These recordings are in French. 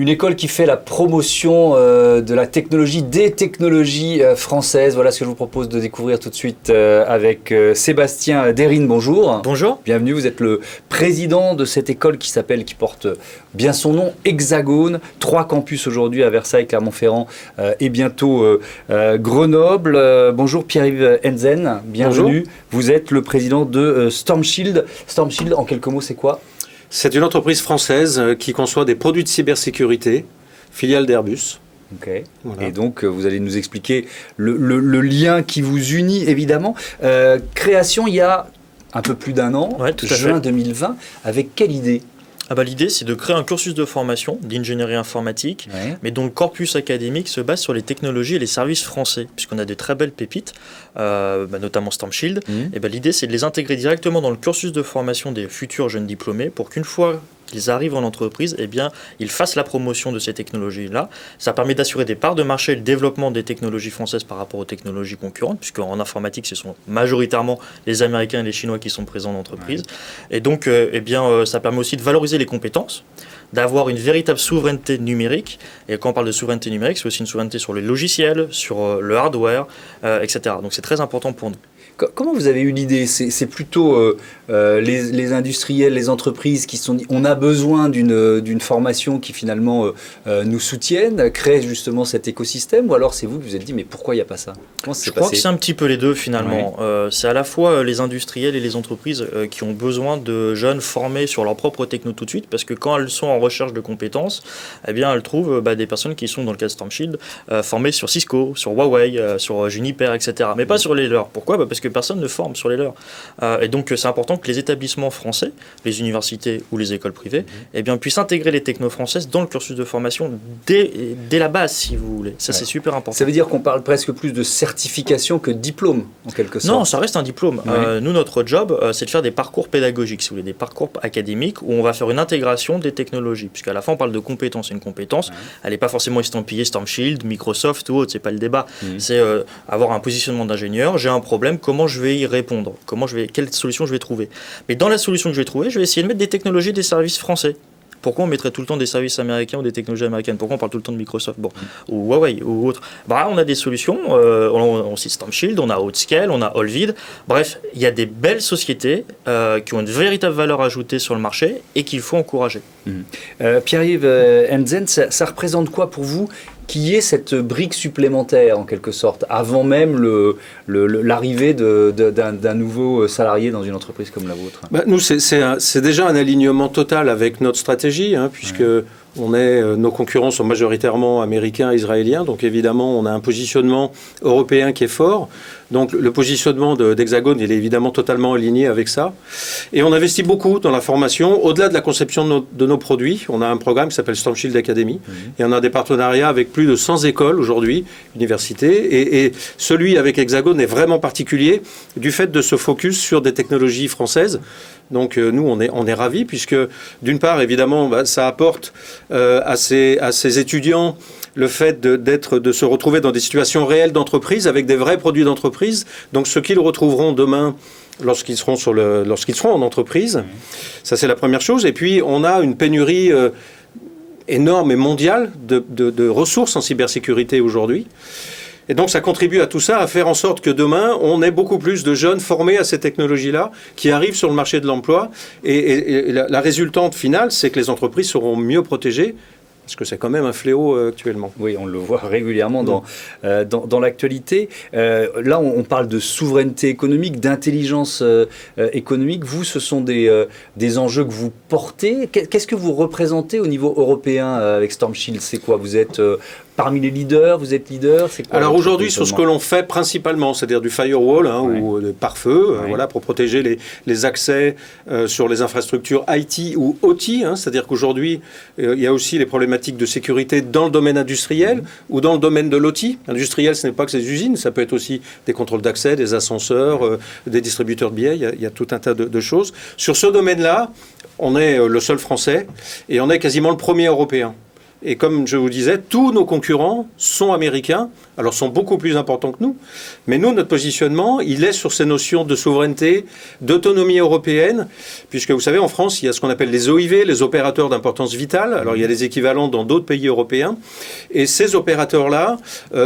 Une école qui fait la promotion de la technologie, des technologies françaises. Voilà ce que je vous propose de découvrir tout de suite avec Sébastien Derrine. Bonjour. Bonjour. Bienvenue, vous êtes le président de cette école qui porte bien son nom, Hexagone. 3 campus aujourd'hui à Versailles, Clermont-Ferrand et bientôt Grenoble. Bonjour Pierre-Yves Henzen, bienvenue. Bonjour. Vous êtes le président de StormShield. StormShield, en quelques mots, c'est quoi ? C'est une entreprise française qui conçoit des produits de cybersécurité, filiale d'Airbus. Ok. Voilà. Et donc, vous allez nous expliquer le lien qui vous unit, évidemment. Création il y a un peu plus d'1 an, juin 2020. Avec quelle idée ? L'idée, c'est de créer un cursus de formation d'ingénierie informatique, mais dont le corpus académique se base sur les technologies et les services français, puisqu'on a de très belles pépites, notamment StormShield. Et l'idée, c'est de les intégrer directement dans le cursus de formation des futurs jeunes diplômés pour qu'une fois qu'ils arrivent en entreprise, ils fassent la promotion de ces technologies-là. Ça permet d'assurer des parts de marché et le développement des technologies françaises par rapport aux technologies concurrentes, puisqu'en informatique, ce sont majoritairement les Américains et les Chinois qui sont présents dans l'entreprise. Et donc, ça permet aussi de valoriser les compétences, d'avoir une véritable souveraineté numérique. Et quand on parle de souveraineté numérique, c'est aussi une souveraineté sur les logiciels, sur le hardware, etc. Donc, c'est très important pour nous. Comment vous avez eu l'idée ? C'est plutôt les industriels, les entreprises qui se sont dit on a besoin d'une formation qui finalement nous soutienne, crée justement cet écosystème, ou alors c'est vous qui vous êtes dit mais pourquoi il n'y a pas ça ? Je crois que c'est un petit peu les deux finalement. C'est à la fois les industriels et les entreprises qui ont besoin de jeunes formés sur leur propre techno tout de suite, parce que quand elles sont en recherche de compétences, elles trouvent des personnes qui sont dans le cas de StormShield formées sur Cisco, sur Huawei, sur Juniper, etc. Mais pas sur les leurs. Pourquoi ? Parce que personne ne forme sur les leurs. Et donc, c'est important que les établissements français, les universités ou les écoles privées, puissent intégrer les technos françaises dans le cursus de formation dès la base, si vous voulez. Ça, c'est super important. Ça veut dire qu'on parle presque plus de certification que de diplôme, en quelque sorte. Non, ça reste un diplôme. Nous, notre job, c'est de faire des parcours pédagogiques, si vous voulez, des parcours académiques où on va faire une intégration des technologies. Puisqu'à la fin, on parle de compétences. Et une compétence, elle n'est pas forcément estampillée StormShield, Microsoft ou autre. C'est pas le débat. C'est avoir un positionnement d'ingénieur. J'ai un problème, comment je vais y répondre, quelle solution je vais trouver. Mais dans la solution que je vais trouver, je vais essayer de mettre des technologies, des services français. Pourquoi on mettrait tout le temps des services américains ou des technologies américaines ? Pourquoi on parle tout le temps de Microsoft ou Huawei ou autre ? On a des solutions, on cite StormShield, on a Outscale, on a Olvid. Bref, il y a des belles sociétés qui ont une véritable valeur ajoutée sur le marché et qu'il faut encourager. Pierre-Yves Henzen, ça représente quoi pour vous qu'il y ait cette brique supplémentaire, en quelque sorte, avant même l'arrivée d'un nouveau salarié dans une entreprise comme la vôtre ? Nous, c'est déjà un alignement total avec notre stratégie, puisque nos concurrents sont majoritairement américains et israéliens, donc évidemment, on a un positionnement européen qui est fort. Donc le positionnement d'Hexagone, il est évidemment totalement aligné avec ça. Et on investit beaucoup dans la formation, au-delà de la conception de nos produits. On a un programme qui s'appelle StormShield Academy, et on a des partenariats avec plus de 100 écoles aujourd'hui, universités, et celui avec Hexagone est vraiment particulier du fait de ce focus sur des technologies françaises. Donc nous, on est ravis, puisque d'une part, évidemment, ça apporte à ces étudiants le fait de se retrouver dans des situations réelles d'entreprise, avec des vrais produits d'entreprise. Donc ce qu'ils retrouveront demain lorsqu'ils seront en entreprise, ça c'est la première chose. Et puis on a une pénurie énorme et mondiale de ressources en cybersécurité aujourd'hui. Et donc, ça contribue à tout ça, à faire en sorte que demain, on ait beaucoup plus de jeunes formés à ces technologies-là qui arrivent sur le marché de l'emploi. Et la résultante finale, c'est que les entreprises seront mieux protégées, parce que c'est quand même un fléau actuellement. Oui, on le voit régulièrement dans l'actualité. Là, on parle de souveraineté économique, d'intelligence économique. Vous, ce sont des enjeux que vous portez. Qu'est-ce que vous représentez au niveau européen avec StormShield ? C'est quoi ? Vous êtes parmi les leaders, vous êtes leader, c'est quoi? Alors aujourd'hui, sur ce que l'on fait principalement, c'est-à-dire du firewall ou de pare-feu, pour protéger les accès sur les infrastructures IT ou OT, c'est-à-dire qu'aujourd'hui, il y a aussi les problématiques de sécurité dans le domaine industriel ou dans le domaine de l'OT. Industriel, ce n'est pas que ces usines, ça peut être aussi des contrôles d'accès, des ascenseurs, des distributeurs de billets, il y a tout un tas de choses. Sur ce domaine-là, on est le seul français et on est quasiment le premier européen. Et comme je vous disais, tous nos concurrents sont américains, alors sont beaucoup plus importants que nous. Mais nous, notre positionnement, il est sur ces notions de souveraineté, d'autonomie européenne, puisque vous savez, en France, il y a ce qu'on appelle les OIV, les opérateurs d'importance vitale. Alors, il y a des équivalents dans d'autres pays européens. Et ces opérateurs-là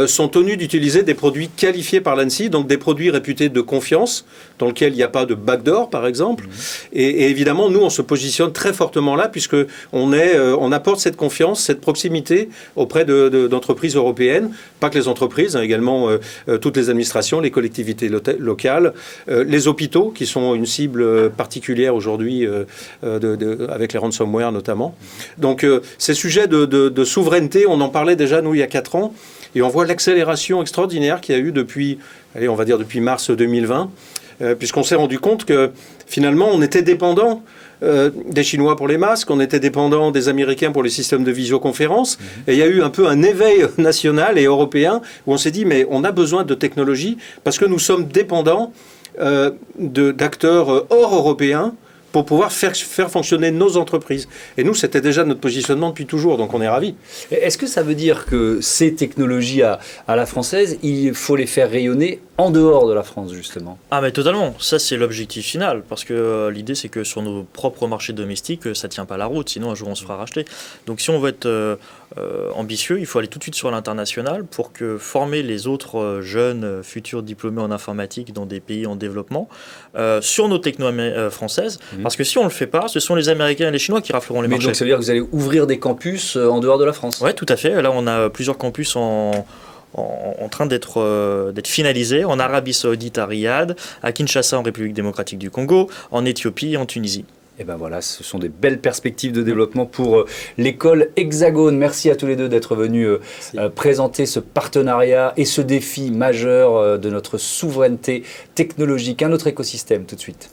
sont tenus d'utiliser des produits qualifiés par l'ANSSI, donc des produits réputés de confiance, dans lesquels il n'y a pas de backdoor, par exemple. Et évidemment, nous, on se positionne très fortement là, puisqu'on apporte cette confiance, cette proximité auprès d'entreprises européennes, pas que les entreprises, hein, également toutes les administrations, les collectivités locales, les hôpitaux, qui sont une cible particulière aujourd'hui, avec les ransomware notamment. Donc, ces sujets de souveraineté, on en parlait déjà, nous, il y a 4 ans, et on voit l'accélération extraordinaire qu'il y a eu depuis mars 2020, puisqu'on s'est rendu compte que, finalement, on était dépendant des Chinois pour les masques, on était dépendant des Américains pour les systèmes de visioconférence, et il y a eu un peu un éveil national et européen où on s'est dit, mais on a besoin de technologie parce que nous sommes dépendants d'acteurs hors européens pour pouvoir faire fonctionner nos entreprises. Et nous, c'était déjà notre positionnement depuis toujours, donc on est ravis. Est-ce que ça veut dire que ces technologies à la française, il faut les faire rayonner en dehors de la France, justement? Ah, mais totalement. Ça, c'est l'objectif final. Parce que l'idée, c'est que sur nos propres marchés domestiques, ça ne tient pas la route. Sinon, un jour, on se fera racheter. Donc, si on veut être ambitieux, il faut aller tout de suite sur l'international pour que former les autres jeunes futurs diplômés en informatique dans des pays en développement sur nos technos françaises. Parce que si on ne le fait pas, ce sont les Américains et les Chinois qui rafleront les marchés. Donc, ça veut dire que vous allez ouvrir des campus en dehors de la France? Oui, tout à fait. Là, on a plusieurs campus en train d'être finalisés en Arabie Saoudite à Riyad, à Kinshasa en République démocratique du Congo, en Éthiopie et en Tunisie. Et ben voilà, ce sont des belles perspectives de développement pour l'école Hexagone. Merci à tous les deux d'être venus présenter ce partenariat et ce défi majeur de notre souveraineté technologique. Un autre écosystème tout de suite.